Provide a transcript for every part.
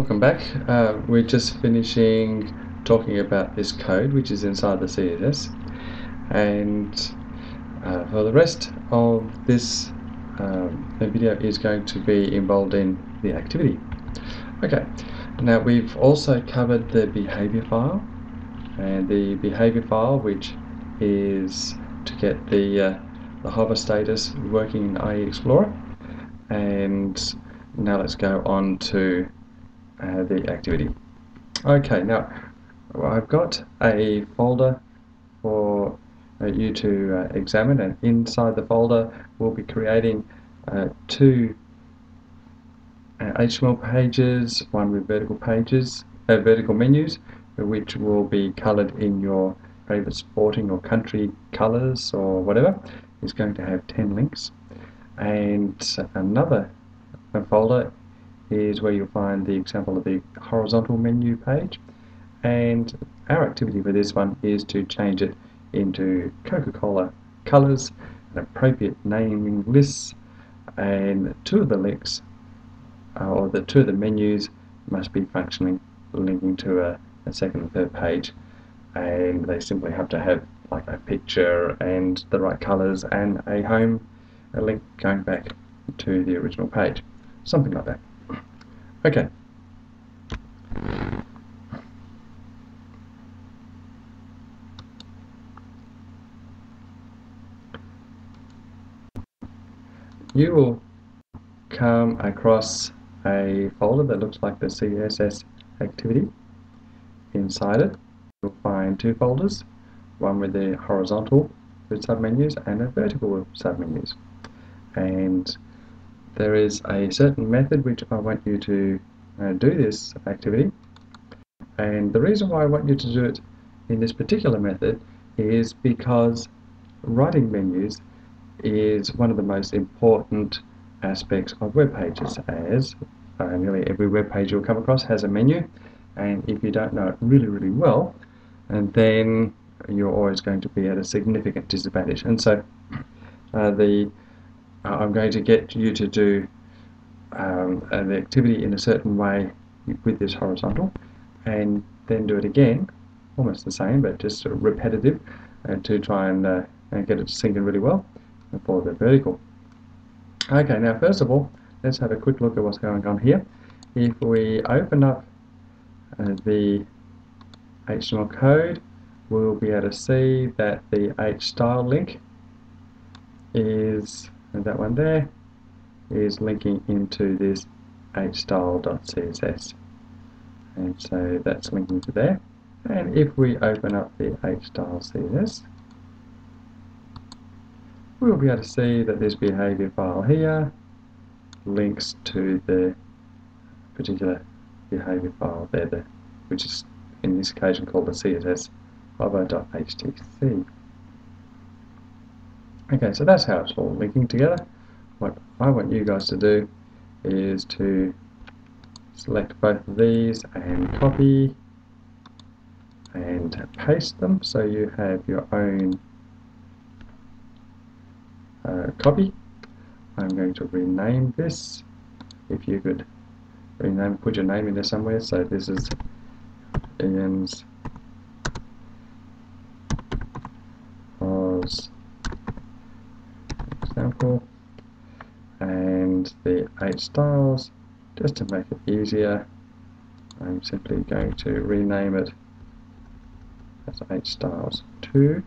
Welcome back. We're just finishing talking about this code which is inside the CSS, and for the rest of this video is going to be involved in the activity. Okay, now we've also covered the behavior file, and the behavior file which is to get the hover status working in IE Explorer. And now let's go on to the activity. Okay, now I've got a folder for you to examine, and inside the folder we'll be creating two HTML pages, one with vertical menus, which will be coloured in your favourite sporting or country colours or whatever. It's going to have 10 links, and another folder is where you'll find the example of the horizontal menu page, and our activity for this one is to change it into Coca-Cola colours and appropriate naming lists, and two of the links or the two of the menus must be functioning linking to a second and third page, and they simply have to have like a picture and the right colours and a link going back to the original page, something like that. Okay. You will come across a folder that looks like the CSS activity. Inside it, you'll find two folders, one with the horizontal with submenus and a vertical with submenus. And there is a certain method which I want you to do this activity, and the reason why I want you to do it in this particular method is because writing menus is one of the most important aspects of web pages, as nearly every web page you'll come across has a menu, and if you don't know it really well, and then you're always going to be at a significant disadvantage. And so I'm going to get you to do the activity in a certain way with this horizontal, and then do it again, almost the same but just sort of repetitive, to try and get it to sink in really well for the vertical. Okay, now first of all, let's have a quick look at what's going on here. If we open up the HTML code, we'll be able to see that the HStyle link is, and that one there, is linking into this hstyle.css, and so that's linking to there. And if we open up the hstyle.css, we'll be able to see that this behavior file here links to the particular behavior file there, which is in this occasion called the css hover.htc. Okay, so that's how it's all linking together. What I want you guys to do is to select both of these and copy and paste them so you have your own copy. I'm going to rename this. If you could rename, put your name in there somewhere. So this is Ian's example, and the HStyles, just to make it easier, I'm simply going to rename it as HStyles2.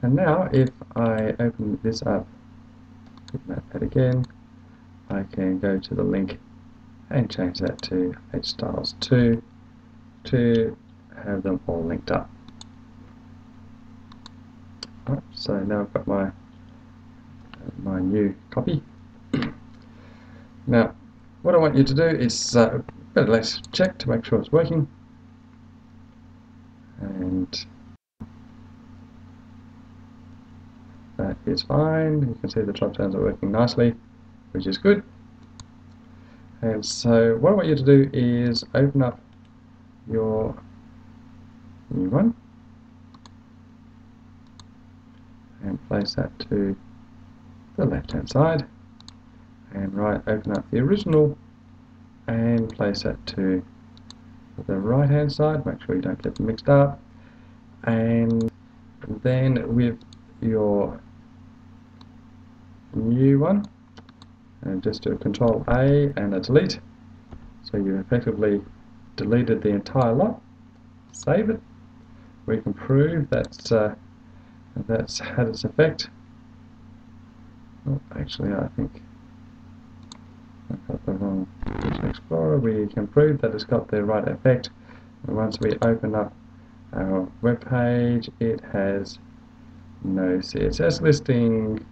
And now if I open this up with Notepad again, I can go to the link and change that to HStyles2 to have them all linked up. Right, so now I've got my new copy. Now what I want you to do is let's check to make sure it's working, and that is fine. You can see the drop downs are working nicely, which is good. And so what I want you to do is open up your new one and place that to the left hand side, and open up the original and place that to the right hand side. Make sure you don't get them mixed up. And then with your new one, and just do a Control A and a delete. So you effectively deleted the entire lot. Save it. We can prove that's had its effect. Oh, actually, I think I've got the wrong Vision Explorer. We can prove that it's got the right effect. And once we open up our web page, it has no CSS listing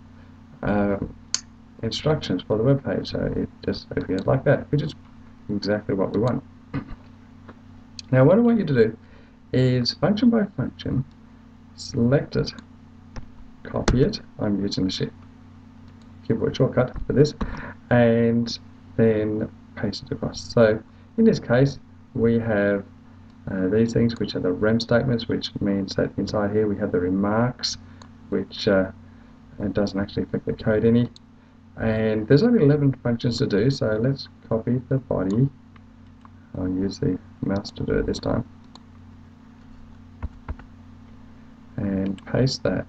instructions for the web page, so it just appears like that, which is exactly what we want. Now what I want you to do is function by function, select it, copy it. I'm using the keyboard shortcut for this, and then paste it across. So in this case we have these things, which are the rem statements, which means that inside here we have the remarks, which it doesn't actually affect the code any. And there's only 11 functions to do, so let's copy the body. I'll use the mouse to do it this time. And paste that.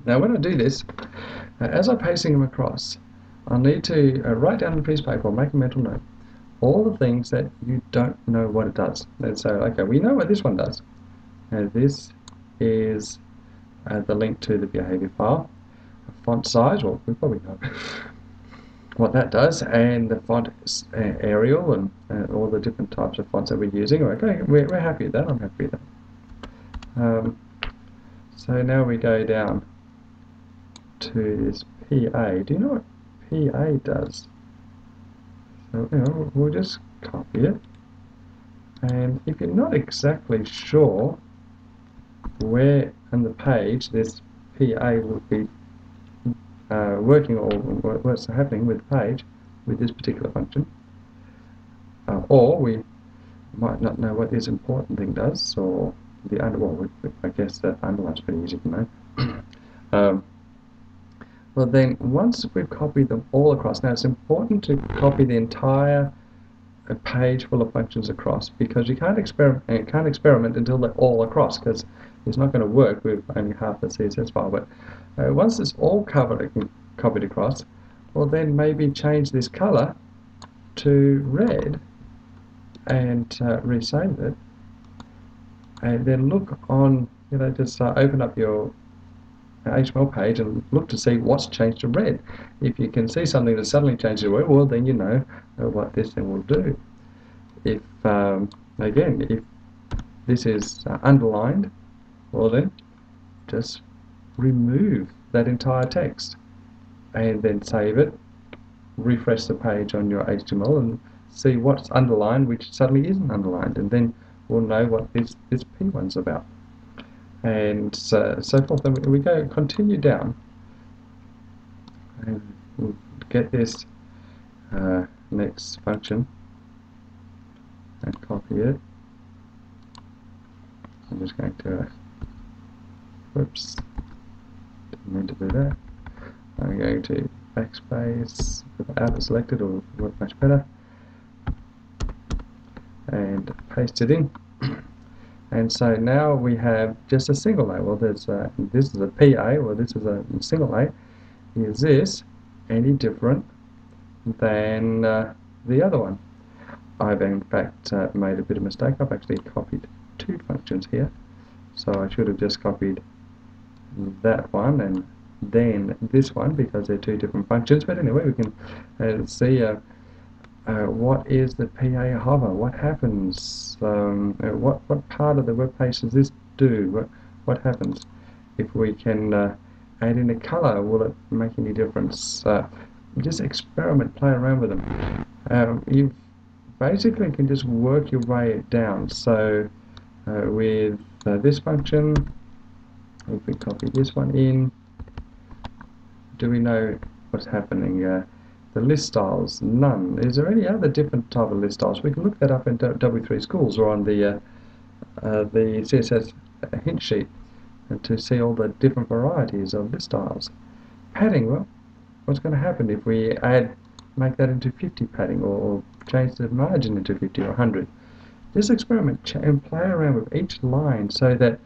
Now when I do this, as I'm pasting them across, I'll need to write down on a piece of paper or make a mental note all the things that you don't know what it does. And so, okay, we know what this one does. This is the link to the behavior file. Font size, well, we probably know what that does, and the font Arial and all the different types of fonts that we're using. Okay, we're happy with that. I'm happy with that. So now we go down to this PA. Do you know what PA does? So we'll just copy it, and if you're not exactly sure where on the page this PA would be working, or what's happening with the page with this particular function, or we might not know what this important thing does, or the I guess the underline's pretty easy to know. Well then, once we've copied them all across, now it's important to copy the entire page full of functions across, because you can't experiment until they're all across, because it's not going to work with only half the CSS file. But once it's all copied across, well then maybe change this color to red and resave it, and then look on, just open up your HTML page and look to see what's changed to red. If you can see something that suddenly changes to red, well then you know what this thing will do. If again, if this is underlined, well then just remove that entire text and then save it, refresh the page on your HTML and see what's underlined which suddenly isn't underlined, and then we'll know what this P1's about, and so forth. And we go continue down and we'll get this next function and copy it. I'm just going to whoops, didn't mean to do that. I'm going to backspace without it selected, or work much better, and paste it in. And so now we have just a single A. Well, there's this is a PA, or this is a single A. Is this any different than the other one? I've in fact made a bit of mistake. I've actually copied two functions here, so I should have just copied that one and then this one, because they're two different functions. But anyway, we can see what is the PA hover, what happens, what part of the web page does this do, what happens. If we can add in a color, will it make any difference? Just experiment, play around with them. You basically can just work your way down. So with this function, if we copy this one in, do we know what's happening? The list styles, none. Is there any other different type of list styles? We can look that up in W3 Schools or on the CSS hint sheet, and to see all the different varieties of list styles. Padding, well, what's going to happen if we make that into 50 padding, or change the margin into 50 or 100? Just experiment and play around with each line so that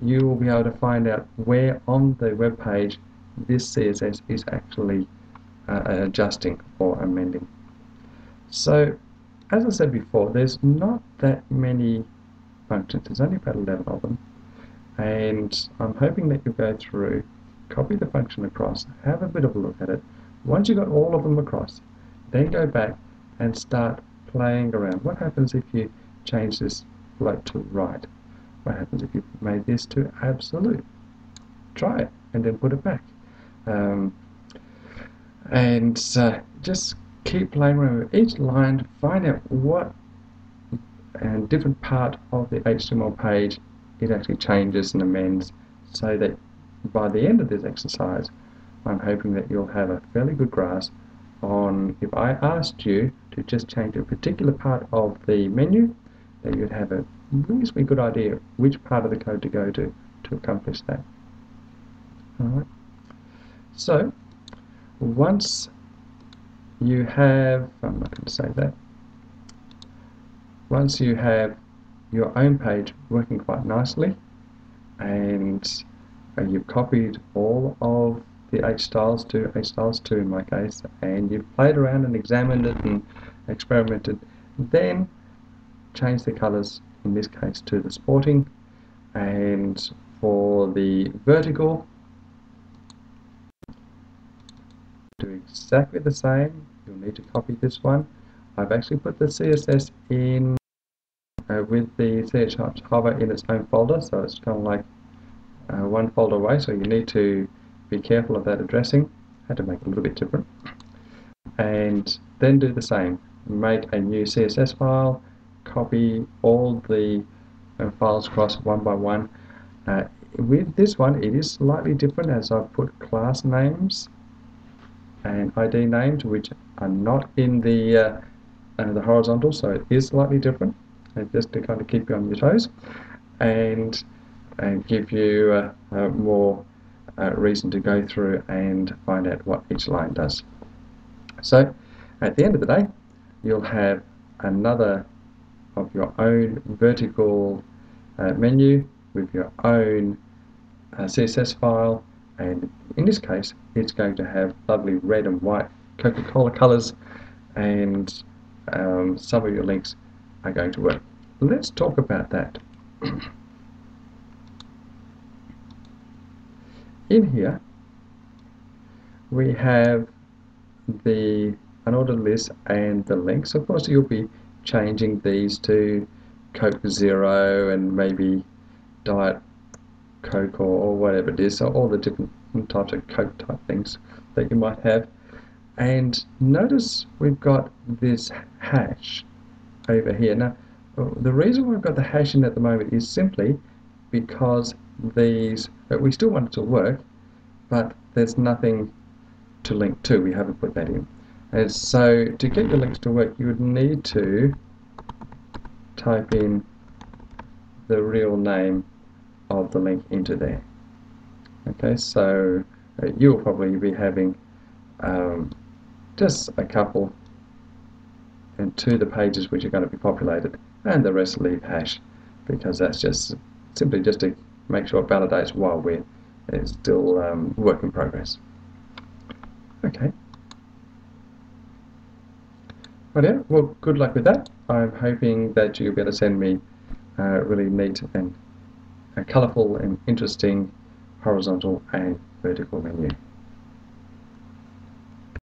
you will be able to find out where on the web page this CSS is actually adjusting or amending. So, as I said before, there's not that many functions. There's only about 11 of them. And I'm hoping that you'll go through, copy the function across, have a bit of a look at it. Once you've got all of them across, then go back and start playing around. What happens if you change this float to right? What happens if you made this to absolute? Try it and then put it back. Just keep playing around with each line, find out what and different part of the HTML page it actually changes and amends, so that by the end of this exercise, I'm hoping that you'll have a fairly good grasp on, if I asked you to just change a particular part of the menu, that you'd have a reasonably good idea which part of the code to go to accomplish that. Alright. So, once you have, I'm not going to say that, once you have your own page working quite nicely, and you've copied all of the H-styles to H-styles 2 in my case, and you've played around and examined it and experimented, then change the colors, in this case to the sporting, and for the vertical, do exactly the same. You'll need to copy this one. I've actually put the CSS in with the CSS hover in its own folder, so it's kind of like one folder away, so you need to be careful of that addressing. I had to make it a little bit different. And then do the same. Make a new CSS file, copy all the files across one by one. With this one, it is slightly different, as I've put class names and ID names, which are not in the horizontal, so it is slightly different, and just to kind of keep you on your toes and give you more reason to go through and find out what each line does. So at the end of the day, you'll have another of your own vertical menu with your own CSS file, and in this case it's going to have lovely red and white Coca-Cola colors, and some of your links are going to work. Let's talk about that. In here we have the unordered list and the links. Of course, you'll be changing these to Coke Zero and maybe Diet Coke or whatever it is, so all the different types of Coke type things that you might have. And notice we've got this hash over here. Now, the reason we've got the hash in at the moment is simply because these, we still want it to work, but there's nothing to link to. We haven't put that in. And so to get your links to work, you would need to type in the real name of the link into there. Okay, so you'll probably be having just a couple and to the pages which are going to be populated, and the rest leave hash, because that's just simply just to make sure it validates while we're still work in progress. Okay. But yeah, well, good luck with that. I'm hoping that you'll be able to send me really neat and colourful and interesting horizontal and vertical menu.